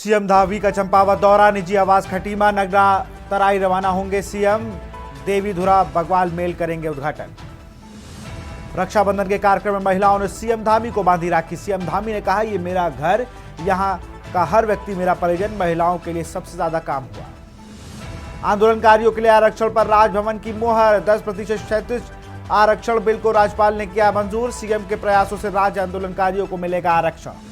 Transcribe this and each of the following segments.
CM Dhami का चंपावत दौरा, निजी आवास खटीमा नगरा तराई रवाना होंगे सीएम। देवीधुरा बगवाल मेल करेंगे उद्घाटन। रक्षाबंधन के कार्यक्रम में महिलाओं ने सीएम धामी को बांधी राखी। सीएम धामी ने कहा, ये मेरा घर, यहाँ का हर व्यक्ति मेरा परिजन। महिलाओं के लिए सबसे ज्यादा काम हुआ। आंदोलनकारियों के लिए आरक्षण पर राजभवन की मोहर। 10% क्षैतिज आरक्षण बिल को राज्यपाल ने किया मंजूर। सीएम के प्रयासों से राज्य आंदोलनकारियों को मिलेगा आरक्षण।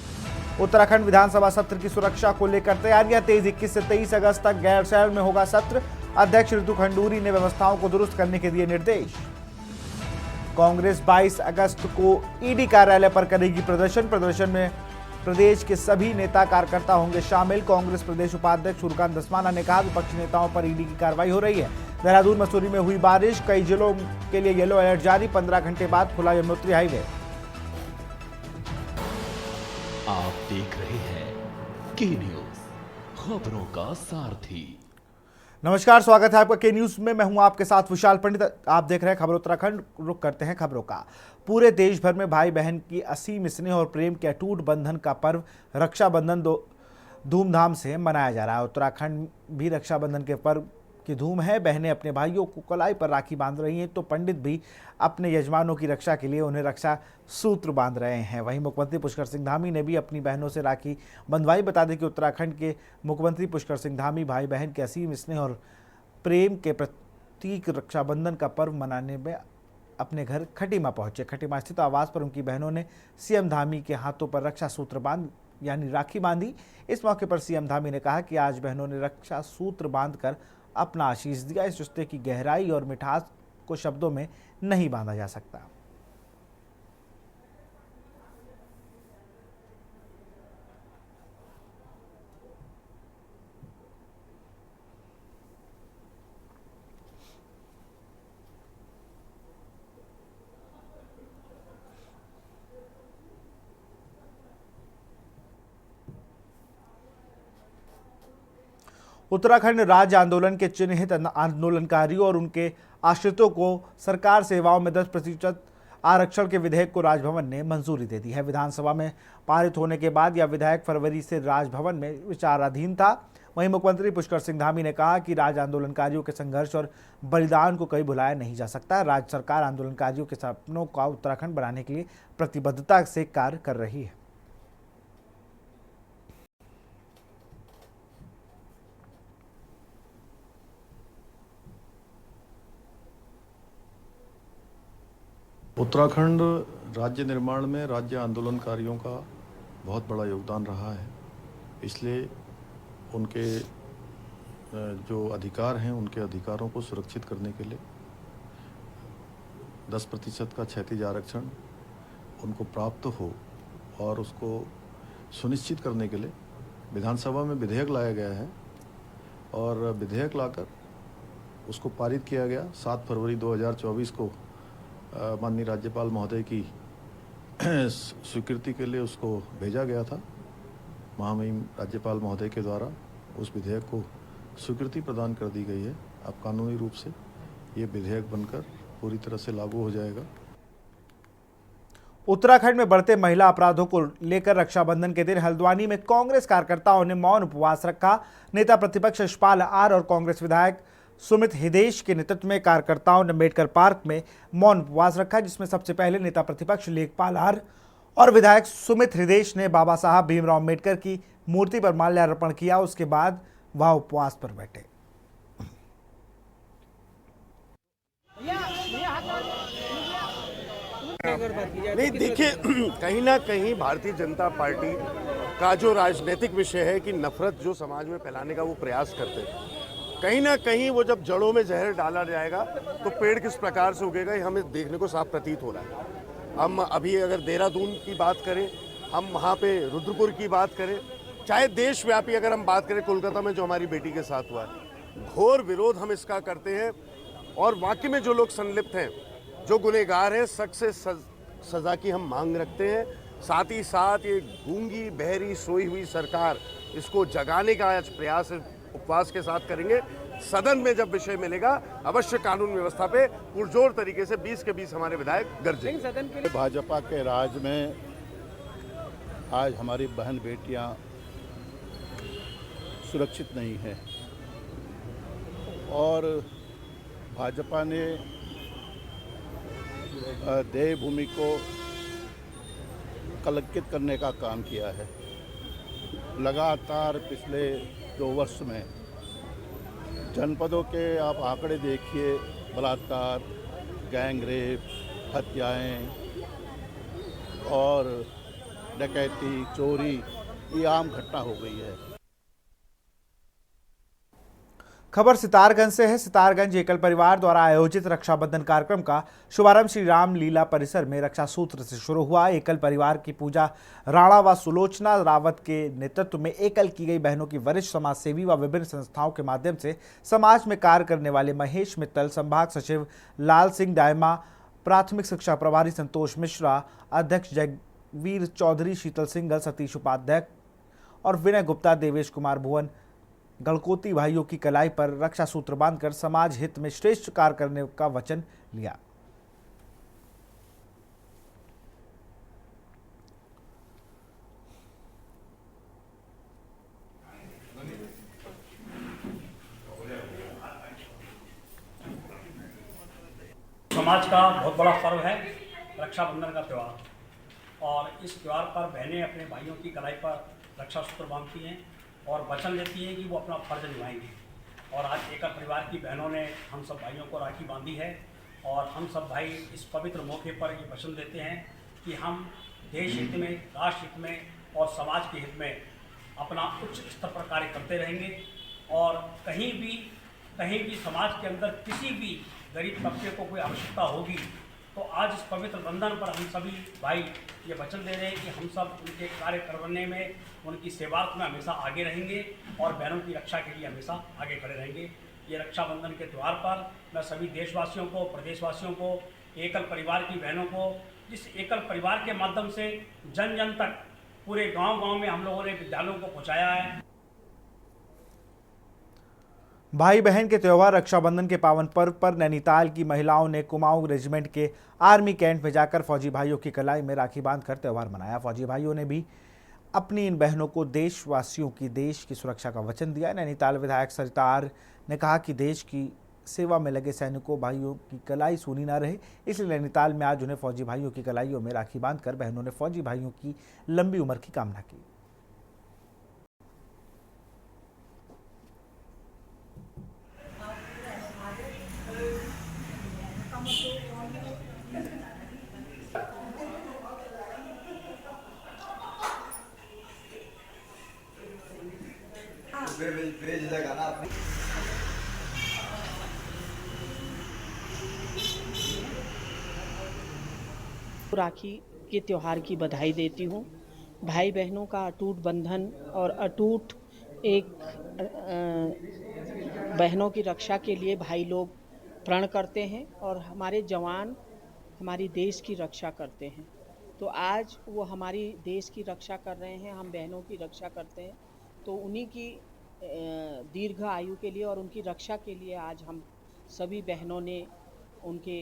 उत्तराखंड विधानसभा सत्र की सुरक्षा को लेकर तैयारियां तेज। 21 से 23 अगस्त तक गैरसैंण में होगा सत्र। अध्यक्ष ऋतु खंडूरी ने व्यवस्थाओं को दुरुस्त करने के दिए निर्देश। कांग्रेस 22 अगस्त को ईडी कार्यालय पर करेगी प्रदर्शन में प्रदेश के सभी नेता कार्यकर्ता होंगे शामिल। कांग्रेस प्रदेश उपाध्यक्ष सूर्यकांत धस्माना ने कहा, विपक्षी नेताओं पर ईडी की कार्रवाई हो रही है। देहरादून मसूरी में हुई बारिश, कई जिलों के लिए येलो अलर्ट जारी। 15 घंटे बाद खुला यमुनोत्री हाईवे। आप देख रहे हैं के न्यूज, खबरों का सारथी। नमस्कार, स्वागत है आपका के न्यूज में। मैं हूं आपके साथ विशाल पंडित। आप देख रहे हैं खबर उत्तराखंड। रुक करते हैं खबरों का। पूरे देश भर में भाई बहन की असीम स्नेह और प्रेम के अटूट बंधन का पर्व रक्षाबंधन धूमधाम से मनाया जा रहा है। उत्तराखंड भी रक्षाबंधन के पर्व की धूम है। बहनें अपने भाइयों को कलाई पर राखी बांध रही हैं, तो पंडित भी अपने यजमानों की रक्षा के लिए उन्हें रक्षा सूत्र बांध रहे हैं। वहीं मुख्यमंत्री पुष्कर सिंह धामी ने भी अपनी बहनों से राखी बंधवाई। बता दें कि उत्तराखंड के मुख्यमंत्री पुष्कर सिंह धामी भाई बहन के असीम स्नेह और प्रेम के प्रतीक रक्षाबंधन का पर्व मनाने में अपने घर खटीमा पहुंचे। खटीमा स्थित आवास पर उनकी बहनों ने सीएम धामी के हाथों पर रक्षा सूत्र बांध यानी राखी बांधी। इस मौके पर सीएम धामी ने कहा कि आज बहनों ने रक्षा सूत्र बांधकर अपना आशीष दिया। इस रिश्ते की गहराई और मिठास को शब्दों में नहीं बांधा जा सकता। उत्तराखंड राज्य आंदोलन के चिन्हित आंदोलनकारियों और उनके आश्रितों को सरकार सेवाओं में 10% आरक्षण के विधेयक को राजभवन ने मंजूरी दे दी है। विधानसभा में पारित होने के बाद यह विधेयक फरवरी से राजभवन में विचाराधीन था। वहीं मुख्यमंत्री पुष्कर सिंह धामी ने कहा कि राज्य आंदोलनकारियों के संघर्ष और बलिदान को कभी भुलाया नहीं जा सकता। राज्य सरकार आंदोलनकारियों के सपनों का उत्तराखंड बनाने के लिए प्रतिबद्धता से कार्य कर रही है। उत्तराखंड राज्य निर्माण में राज्य आंदोलनकारियों का बहुत बड़ा योगदान रहा है। इसलिए उनके जो अधिकार हैं, उनके अधिकारों को सुरक्षित करने के लिए 10% का क्षैतिज आरक्षण उनको प्राप्त हो और उसको सुनिश्चित करने के लिए विधानसभा में विधेयक लाया गया है और विधेयक लाकर उसको पारित किया गया। 7 फरवरी 2024 को माननीय राज्यपाल महोदय की स्वीकृति के लिए उसको भेजा गया था। महामहिम राज्यपाल महोदय के द्वारा उस विधेयक को स्वीकृति प्रदान कर दी गई है। अब कानूनी रूप से ये विधेयक बनकर पूरी तरह से लागू हो जाएगा। उत्तराखंड में बढ़ते महिला अपराधों को लेकर रक्षाबंधन के दिन हल्द्वानी में कांग्रेस कार्यकर्ताओं ने मौन उपवास रखा। नेता प्रतिपक्ष यशपाल आर और कांग्रेस विधायक सुमित हृदेश के नेतृत्व में कार्यकर्ताओं ने अम्बेडकर पार्क में मौन उपवास रखा, जिसमें सबसे पहले नेता प्रतिपक्ष लेखपाल आर और विधायक सुमित हृदेश ने बाबा साहब भीमराव अम्बेडकर की मूर्ति पर माल्यार्पण किया। उसके बाद वह उपवास पर बैठे। नहीं, देखिए, कहीं ना कहीं भारतीय जनता पार्टी का जो राजनीतिक विषय है कि नफरत जो समाज में फैलाने का वो प्रयास करते हैं, कहीं ना कहीं वो जब जड़ों में जहर डाला जाएगा तो पेड़ किस प्रकार से उगेगा, ये हमें देखने को साफ प्रतीत हो रहा है। हम अभी अगर देहरादून की बात करें, हम वहाँ पे रुद्रपुर की बात करें, चाहे देशव्यापी अगर हम बात करें, कोलकाता में जो हमारी बेटी के साथ हुआ है, घोर विरोध हम इसका करते हैं। और वाकई में जो लोग संलिप्त हैं, जो गुनहगार हैं, सख्त से सजा की हम मांग रखते हैं। साथ ही साथ ये गूंगी बहरी सोई हुई सरकार, इसको जगाने का आज प्रयास उपवास के साथ करेंगे। सदन में जब विषय मिलेगा, अवश्य कानून व्यवस्था पे पुरजोर तरीके से 20 के 20 हमारे विधायक गरजेंगे। भाजपा के राज में आज हमारी बहन बेटियां सुरक्षित नहीं है और भाजपा ने देवभूमि को कलंकित करने का काम किया है। लगातार पिछले 2 वर्ष में जनपदों के आप आंकड़े देखिए, बलात्कार, गैंग रेप, हत्याएं और डकैती, चोरी ये आम घटना हो गई है। खबर सितारगंज से है। सितारगंज एकल परिवार द्वारा आयोजित रक्षाबंधन कार्यक्रम का शुभारंभ श्री राम लीला परिसर में रक्षा सूत्र से शुरू हुआ। एकल परिवार की पूजा राणा व सुलोचना रावत के नेतृत्व में एकल की गई बहनों की वरिष्ठ समाज सेवी व विभिन्न संस्थाओं के माध्यम से समाज में कार्य करने वाले महेश मित्तल, संभाग सचिव लाल सिंह दायमा, प्राथमिक शिक्षा प्रभारी संतोष मिश्रा, अध्यक्ष जगवीर चौधरी, शीतल सिंघल, सतीश उपाध्याय और विनय गुप्ता, देवेश कुमार भुवन गणकोती भाइयों की कलाई पर रक्षा सूत्र बांधकर समाज हित में श्रेष्ठ कार्य करने का वचन लिया। समाज का बहुत बड़ा पर्व है रक्षाबंधन का त्यौहार, और इस त्यौहार पर बहनें अपने भाइयों की कलाई पर रक्षा सूत्र बांधती हैं और वचन लेती हैं कि वो अपना फर्ज निभाएंगे। और आज एकल परिवार की बहनों ने हम सब भाइयों को राखी बांधी है और हम सब भाई इस पवित्र मौके पर ये वचन देते हैं कि हम देश हित में, राष्ट्र हित में और समाज के हित में अपना उच्च स्तर पर कार्य करते रहेंगे। और कहीं भी समाज के अंदर किसी भी गरीब तबके को कोई आवश्यकता होगी तो आज इस पवित्र बंधन पर हम सभी भाई ये वचन दे रहे हैं कि हम सब उनके कार्य करने में, उनकी सेवार्थ में हमेशा आगे रहेंगे और बहनों की रक्षा के लिए हमेशा आगे खड़े रहेंगे। ये रक्षाबंधन के त्यौहार पर मैं सभी देशवासियों को, प्रदेशवासियों को, एकल परिवार की बहनों को, जिस एकल परिवार के माध्यम से जन जन तक पूरे गांव-गांव में हम लोगों ने विद्यालयों को पहुँचाया है। भाई बहन के त्यौहार रक्षाबंधन के पावन पर्व पर नैनीताल की महिलाओं ने कुमाऊं रेजिमेंट के आर्मी कैंट में जाकर फौजी भाइयों की कलाई में राखी बांधकर त्यौहार मनाया। फौजी भाइयों ने भी अपनी इन बहनों को देशवासियों की, देश की सुरक्षा का वचन दिया। नैनीताल विधायक सरिता आर ने कहा कि देश की सेवा में लगे सैनिकों भाइयों की कलाई सूनी ना रहे, इसलिए नैनीताल में आज उन्हें फौजी भाइयों की कलाइयों में राखी बांधकर बहनों ने फौजी भाइयों की लंबी उम्र की कामना की। राखी के त्यौहार की बधाई देती हूँ। भाई बहनों का अटूट बंधन और अटूट एक बहनों की रक्षा के लिए भाई लोग प्रण करते हैं और हमारे जवान हमारी देश की रक्षा करते हैं। तो आज वो हमारी देश की रक्षा कर रहे हैं, हम बहनों की रक्षा करते हैं। तो उन्हीं की दीर्घ आयु के लिए और उनकी रक्षा के लिए आज हम सभी बहनों ने उनके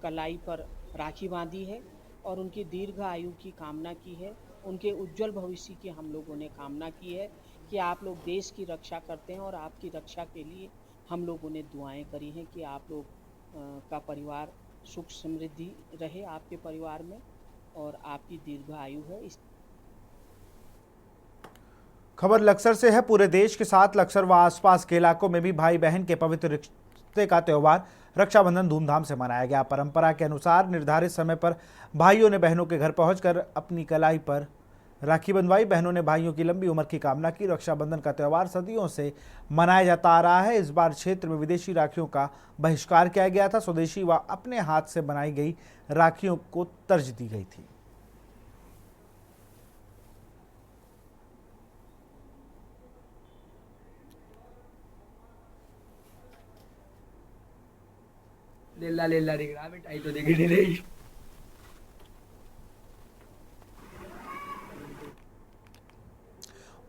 कलाई पर राखी बांधी है और उनकी दीर्घ आयु की कामना की है। उनके उज्जवल भविष्य की हम लोगों ने कामना की है कि आप लोग देश की रक्षा करते हैं और आपकी रक्षा के लिए हम लोगों ने दुआएं करी हैं कि आप लोग का परिवार सुख समृद्धि रहे आपके परिवार में और आपकी दीर्घ आयु है। खबर लक्सर से है। पूरे देश के साथ लक्सर व आसपास के इलाकों में भी भाई बहन के पवित्र रिश्ते का त्यौहार रक्षाबंधन धूमधाम से मनाया गया। परंपरा के अनुसार निर्धारित समय पर भाइयों ने बहनों के घर पहुंचकर अपनी कलाई पर राखी बंधवाई। बहनों ने भाइयों की लंबी उम्र की कामना की। रक्षाबंधन का त्यौहार सदियों से मनाया जाता आ रहा है। इस बार क्षेत्र में विदेशी राखियों का बहिष्कार किया गया था। स्वदेशी व अपने हाथ से बनाई गई राखियों को तरजीह दी गई थी। लेला लेला दिख रहा है, मिठाई तो दिख नहीं रही।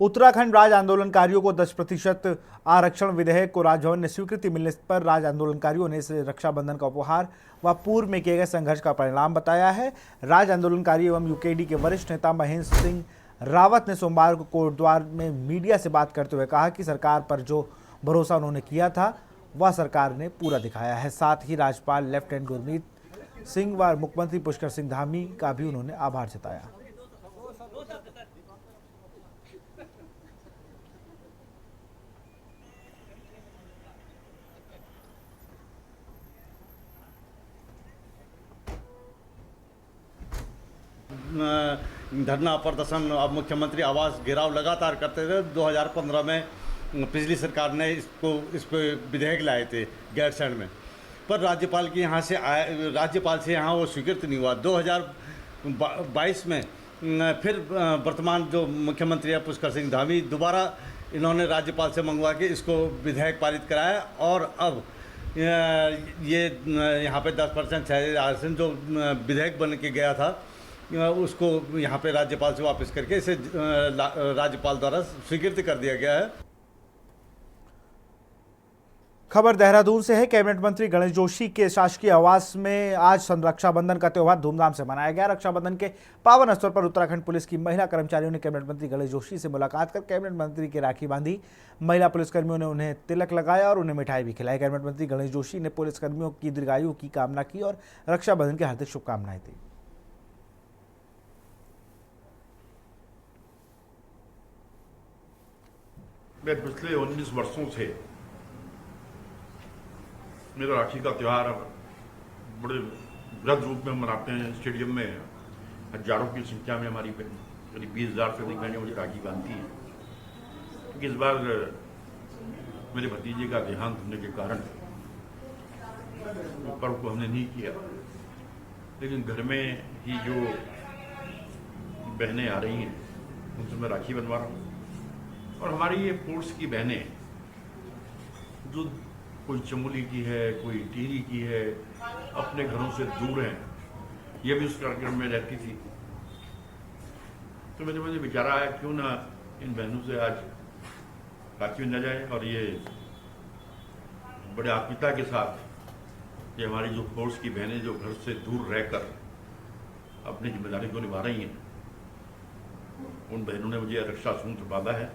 उत्तराखंड राज्य आंदोलनकारियों को 10% आरक्षण विधेयक को राजभवन ने स्वीकृति मिलने पर राज्य आंदोलनकारियों ने इसे रक्षाबंधन का उपहार व पूर्व में किए गए संघर्ष का परिणाम बताया है। राज्य आंदोलनकारी एवं यूकेडी के वरिष्ठ नेता महेंद्र सिंह रावत ने सोमवार को कोटद्वार में मीडिया से बात करते हुए कहा कि सरकार पर जो भरोसा उन्होंने किया था वह सरकार ने पूरा दिखाया है। साथ ही राज्यपाल लेफ्टिनेंट गुरमीत सिंह व मुख्यमंत्री पुष्कर सिंह धामी का भी उन्होंने आभार जताया। धरना प्रदर्शन अब मुख्यमंत्री आवास घेराव लगातार करते थे। 2015 में पिछली सरकार ने इस पे विधेयक लाए थे गैरसैंण में, पर राज्यपाल के यहाँ से राज्यपाल से यहाँ वो स्वीकृत नहीं हुआ। 2022 में फिर वर्तमान जो मुख्यमंत्री है पुष्कर सिंह धामी दोबारा इन्होंने राज्यपाल से मंगवा के इसको विधेयक पारित कराया और अब ये यहाँ पे 10% शहरी आरक्षण जो विधेयक बन के गया था उसको यहाँ पे राज्यपाल से वापस करके इसे राज्यपाल द्वारा स्वीकृत कर दिया गया है। खबर देहरादून से है। कैबिनेट मंत्री गणेश जोशी के शासकीय आवास में आज रक्षाबंधन का त्योहार धूमधाम से मनाया गया। रक्षाबंधन के पावन अवसर पर उत्तराखंड पुलिस की महिला कर्मचारियों ने कैबिनेट मंत्री गणेश जोशी से मुलाकात कर कैबिनेट मंत्री की राखी बांधी। महिला पुलिसकर्मियों ने उन्हें तिलक लगाया और उन्हें मिठाई भी खिलाई। कैबिनेट मंत्री गणेश जोशी ने पुलिसकर्मियों की दीर्घायु की कामना की और रक्षाबंधन की हार्दिक शुभकामनाएं दी। मैं पिछले 19 वर्षों से मेरा राखी का त्यौहार बड़े वृहद रूप में मनाते हैं। स्टेडियम में हजारों की संख्या में हमारी करीब 20,000 से अधिक बहनें मुझे राखी बांधती हैं। क्योंकि इस बार मेरे भतीजे का देहांत होने के कारण पर्व को हमने नहीं किया, लेकिन घर में ही जो बहनें आ रही हैं उनसे मैं राखी बनवा रहा हूँ। और हमारी ये फोर्स की बहनें जो कोई चमोली की है, कोई टिहरी की है, अपने घरों से दूर हैं, ये भी उस कार्यक्रम में रहती थी। तो मुझे विचार आया क्यों ना इन बहनों से आज राखी बंधा जाए। और ये बड़े आत्मीयता के साथ ये हमारी जो फोर्स की बहनें जो घर से दूर रहकर अपनी जिम्मेदारी को निभा रही हैं, उन बहनों ने मुझे रक्षा सूत्र बांधा है।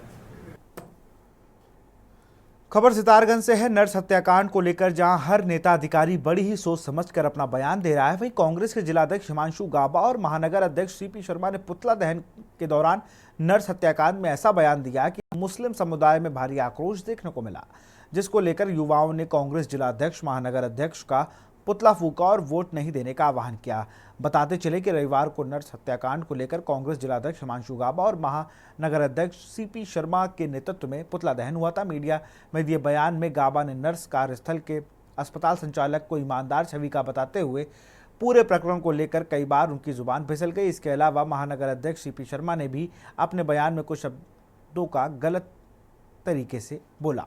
खबर सितारगंज से है। नर्स हत्याकांड को लेकर जहां हर नेता अधिकारी बड़ी ही सोच समझकर अपना बयान दे रहा है, वहीं कांग्रेस के जिलाध्यक्ष हिमांशु गाबा और महानगर अध्यक्ष सीपी शर्मा ने पुतला दहन के दौरान नर्स हत्याकांड में ऐसा बयान दिया कि मुस्लिम समुदाय में भारी आक्रोश देखने को मिला, जिसको लेकर युवाओं ने कांग्रेस जिलाध्यक्ष महानगर अध्यक्ष का पुतला फूका और वोट नहीं देने का आह्वान किया। बताते चले कि रविवार को नर्स हत्याकांड को लेकर कांग्रेस जिलाध्यक्ष हिमांशु गाबा और महानगर अध्यक्ष सीपी शर्मा के नेतृत्व में पुतला दहन हुआ था। मीडिया में दिए बयान में गाबा ने नर्स कार्यस्थल के अस्पताल संचालक को ईमानदार छवि का बताते हुए पूरे प्रकरण को लेकर कई बार उनकी जुबान फिसल गई। इसके अलावा महानगर अध्यक्ष सीपी शर्मा ने भी अपने बयान में कुछ शब्दों का गलत तरीके से बोला।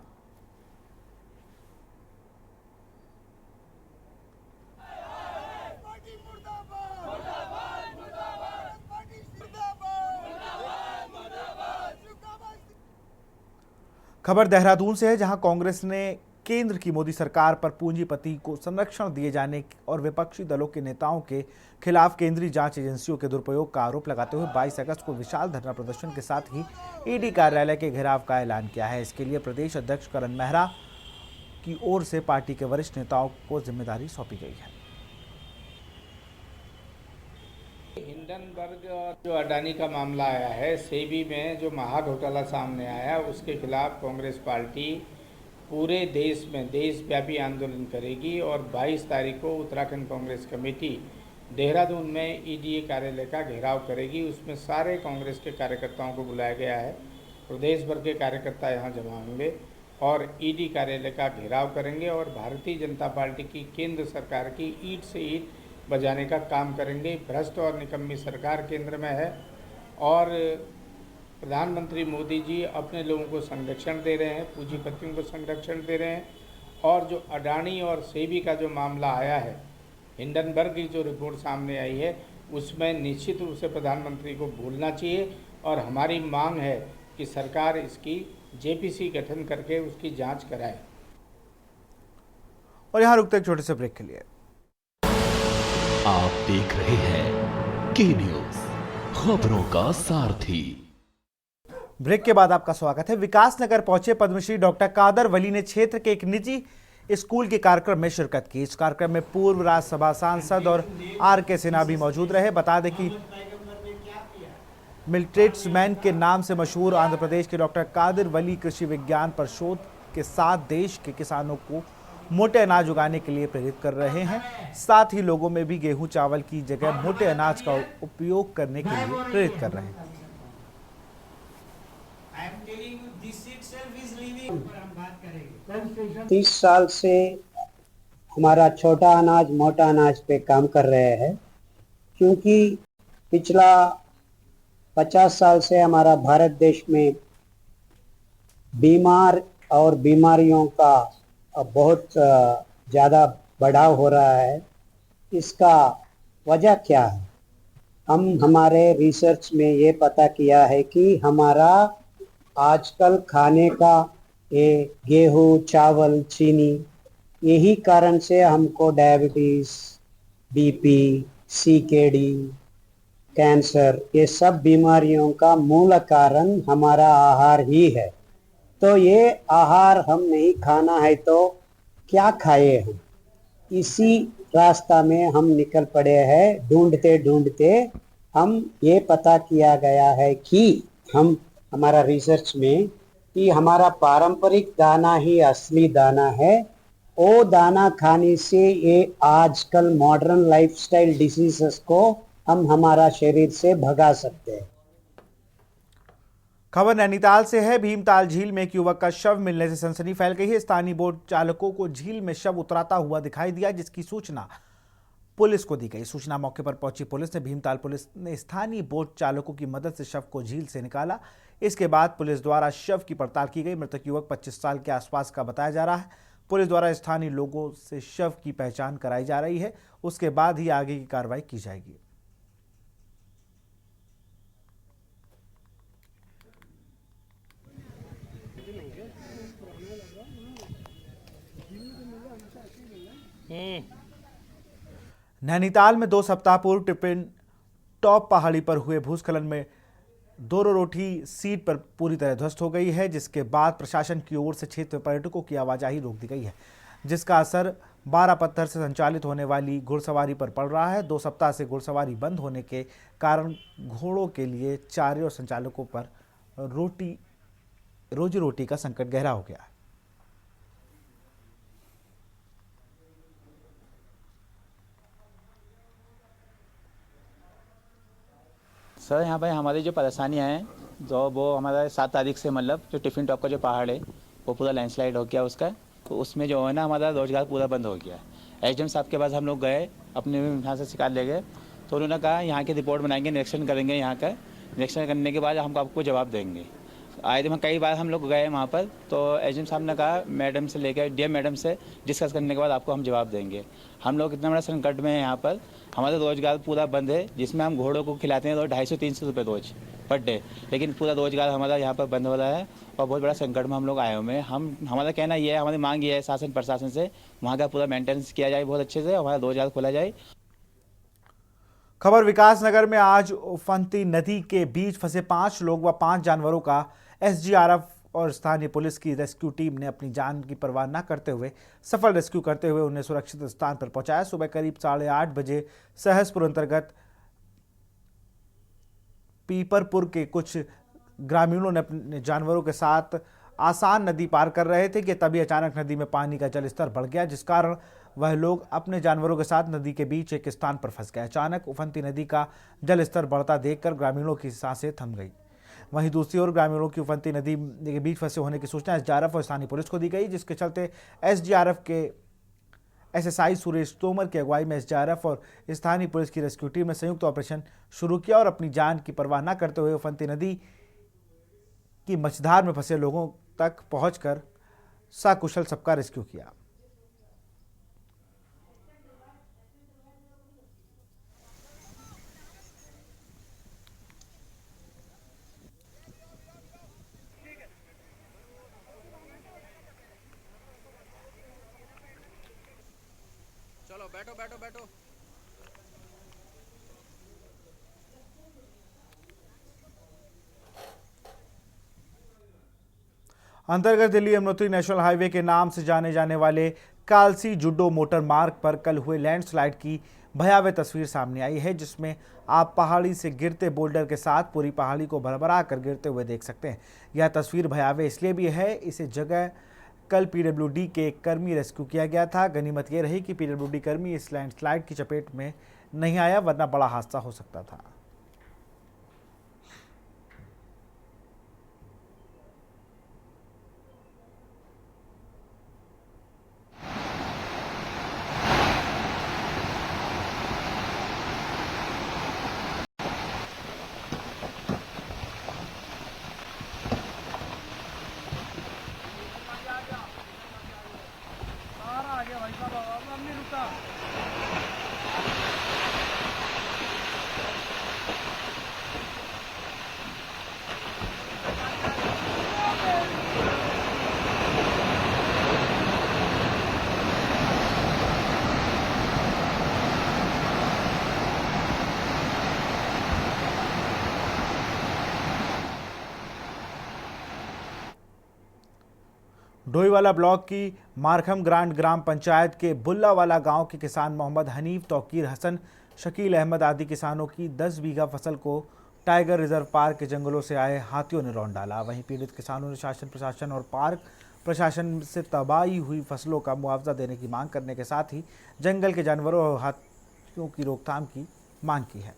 खबर देहरादून से है, जहां कांग्रेस ने केंद्र की मोदी सरकार पर पूंजीपति को संरक्षण दिए जाने और विपक्षी दलों के नेताओं के खिलाफ केंद्रीय जांच एजेंसियों के दुरुपयोग का आरोप लगाते हुए 22 अगस्त को विशाल धरना प्रदर्शन के साथ ही ईडी कार्यालय के घेराव का ऐलान किया है। इसके लिए प्रदेश अध्यक्ष करण मेहरा की ओर से पार्टी के वरिष्ठ नेताओं को जिम्मेदारी सौंपी गई है। हिंडनबर्ग और जो अडानी का मामला आया है, सेबी में जो महा घोटाला सामने आया, उसके खिलाफ कांग्रेस पार्टी पूरे देश में देशव्यापी आंदोलन करेगी और 22 तारीख को उत्तराखंड कांग्रेस कमेटी देहरादून में ईडी कार्यालय का घेराव करेगी। उसमें सारे कांग्रेस के कार्यकर्ताओं को बुलाया गया है। प्रदेश भर के कार्यकर्ता यहाँ जमा होंगे और ईडी कार्यालय का घेराव करेंगे और भारतीय जनता पार्टी की केंद्र सरकार की ईंट से ईंट बजाने का काम करेंगे। भ्रष्ट और निकम्मी सरकार केंद्र में है और प्रधानमंत्री मोदी जी अपने लोगों को संरक्षण दे रहे हैं, पूंजीपतियों को संरक्षण दे रहे हैं। और जो अडानी और सेबी का जो मामला आया है, हिंडनबर्ग की जो रिपोर्ट सामने आई है, उसमें निश्चित रूप से प्रधानमंत्री को बोलना चाहिए और हमारी मांग है कि सरकार इसकी जेपीसी गठन करके उसकी जांच कराए। और यहाँ रुकते एक छोटे से ब्रेक के लिए। आप देख रहे हैं के न्यूज़, खबरों का सारथी। ब्रेक के बाद आपका स्वागत है। विकासनगर पहुंचे पद्मश्री डॉक्टर कादर वली ने क्षेत्र के एक निजी स्कूल के कार्यक्रम में शिरकत की। इस कार्यक्रम में पूर्व राज्यसभा सांसद और आर.के. सिन्हा भी मौजूद रहे। बता दें कि मिलिट्रीमैन के नाम से मशहूर आंध्र प्रदेश के डॉक्टर कादर वली कृषि विज्ञान पर शोध के साथ देश के किसानों को मोटे अनाज उगाने के लिए प्रेरित कर रहे हैं। साथ ही लोगों में भी गेहूं चावल की जगह मोटे अनाज का उपयोग करने के लिए प्रेरित कर रहे हैं। 30 साल से हमारा छोटा अनाज मोटा अनाज पे काम कर रहे हैं, क्योंकि पिछला 50 साल से हमारा भारत देश में बीमार और बीमारियों का बहुत ज़्यादा बढ़ाव हो रहा है। इसका वजह क्या है? हम हमारे रिसर्च में ये पता किया है कि हमारा आजकल खाने का ये गेहूँ चावल चीनी, यही कारण से हमको डायबिटीज़, बीपी, सीकेडी, कैंसर, ये सब बीमारियों का मूल कारण हमारा आहार ही है। तो ये आहार हम नहीं खाना है तो क्या खाए हम? इसी रास्ता में हम निकल पड़े हैं। ढूंढते ढूंढते हम ये पता किया गया है कि हमारा रिसर्च में कि हमारा पारंपरिक दाना ही असली दाना है। वो दाना खाने से ये आजकल मॉडर्न लाइफस्टाइल डिसीजेस को हम हमारा शरीर से भगा सकते हैं। खबर नैनीताल से है। भीमताल झील में एक युवक का शव मिलने से सनसनी फैल गई है। स्थानीय बोट चालकों को झील में शव उतराता हुआ दिखाई दिया, जिसकी सूचना पुलिस को दी गई। सूचना मौके पर पहुंची पुलिस ने भीमताल पुलिस ने स्थानीय बोट चालकों की मदद से शव को झील से निकाला। इसके बाद पुलिस द्वारा शव की पड़ताल की गई। मृतक युवक 25 साल के आसपास का बताया जा रहा है। पुलिस द्वारा स्थानीय लोगों से शव की पहचान कराई जा रही है। उसके बाद ही आगे की कार्रवाई की जाएगी। नैनीताल में 2 सप्ताह पूर्व टिपिन टॉप पहाड़ी पर हुए भूस्खलन में दोरोरोठी सीट पर पूरी तरह ध्वस्त हो गई है, जिसके बाद प्रशासन की ओर से क्षेत्र में पर्यटकों की आवाजाही रोक दी गई है, जिसका असर 12 पत्थर से संचालित होने वाली घुड़सवारी पर पड़ रहा है। 2 सप्ताह से घुड़सवारी बंद होने के कारण घोड़ों के लिए चारे और संचालकों पर रोजी रोटी का संकट गहरा हो गया है। सर यहाँ पर हमारी जो परेशानियाँ हैं जो वो हमारा 7 तारीख से मतलब जो टिफिन टॉप का जो पहाड़ है वो पूरा लैंडस्लाइड हो गया उसका, तो उसमें जो है ना हमारा रोजगार पूरा बंद हो गया। एसडीएम साहब के पास हम लोग गए, अपने यहाँ से शिकायत ले गए, तो उन्होंने कहा यहाँ की रिपोर्ट बनाएंगे, निरीक्षण करेंगे, यहाँ का निरीक्षण करने के बाद हम आपको जवाब देंगे। आए दिन कई बार हम लोग गए वहाँ पर, तो एसडीएम साहब ने कहा मैडम से लेकर डीएम मैडम से डिस्कस करने के बाद आपको हम जवाब देंगे। हम लोग इतना बड़ा संकट में हैं यहाँ पर, हमारा रोजगार पूरा बंद है, जिसमें हम घोड़ों को खिलाते हैं रोज 250-300 रुपये रोज पर डे, लेकिन पूरा रोजगार हमारा यहाँ पर बंद हो रहा है और बहुत बड़ा संकट में हम लोग आए हुए हैं। हमारा कहना ये है, हमारी मांग ये है शासन प्रशासन से वहाँ का पूरा मेंटेनेंस किया जाए बहुत अच्छे से, हमारा रोजगार खोला जाए। खबर विकासनगर में आज उफनती नदी के बीच फंसे 5 लोग व 5 जानवरों का एसडीआरएफ और स्थानीय पुलिस की रेस्क्यू टीम ने अपनी जान की परवाह न करते हुए सफल रेस्क्यू करते हुए उन्हें सुरक्षित स्थान पर पहुंचाया। सुबह करीब 8:30 बजे सहसपुर अंतर्गत पीपरपुर के कुछ ग्रामीणों ने अपने जानवरों के साथ आसान नदी पार कर रहे थे कि तभी अचानक नदी में पानी का जलस्तर बढ़ गया, जिस कारण वह लोग अपने जानवरों के साथ नदी के बीच एक स्थान पर फंस गए। अचानक उफनती नदी का जलस्तर बढ़ता देखकर ग्रामीणों की सांसें थम गई। वहीं दूसरी ओर ग्रामीणों की उफनती नदी के बीच फंसे होने की सूचना एसडीआरएफ और स्थानीय पुलिस को दी गई, जिसके चलते एसडीआरएफ के एसएसआई सुरेश तोमर की अगुवाई में एसडीआरएफ और स्थानीय पुलिस की रेस्क्यू टीम ने संयुक्त ऑपरेशन शुरू किया और अपनी जान की परवाह न करते हुए उफनती नदी की मझधार में फंसे लोगों तक पहुंचकर सकुशल सबका रेस्क्यू किया। चलो बैठो बैठो बैठो। अंतर्गत दिल्ली यमुनोत्री नेशनल हाईवे के नाम से जाने जाने वाले कालसी जुड्डो मोटर मार्ग पर कल हुए लैंडस्लाइड की भयावह तस्वीर सामने आई है, जिसमें आप पहाड़ी से गिरते बोल्डर के साथ पूरी पहाड़ी को भरभरा कर गिरते हुए देख सकते हैं। यह तस्वीर भयावह इसलिए भी है, इसे जगह कल पीडब्ल्यूडी के एक कर्मी रेस्क्यू किया गया था। गनीमत यह रही कि पीडब्ल्यूडी कर्मी इस लैंडस्लाइड की चपेट में नहीं आया, वरना बड़ा हादसा हो सकता था। डोईवाला ब्लॉक की मारखम ग्रांड ग्राम पंचायत के बुल्लावाला गांव के किसान मोहम्मद हनीफ, तौकीर हसन, शकील अहमद आदि किसानों की 10 बीघा फसल को टाइगर रिजर्व पार्क के जंगलों से आए हाथियों ने रौंद डाला। वहीं पीड़ित किसानों ने शासन प्रशासन और पार्क प्रशासन से तबाही हुई फसलों का मुआवजा देने की मांग करने के साथ ही जंगल के जानवरों और हाथियों की रोकथाम की मांग की है।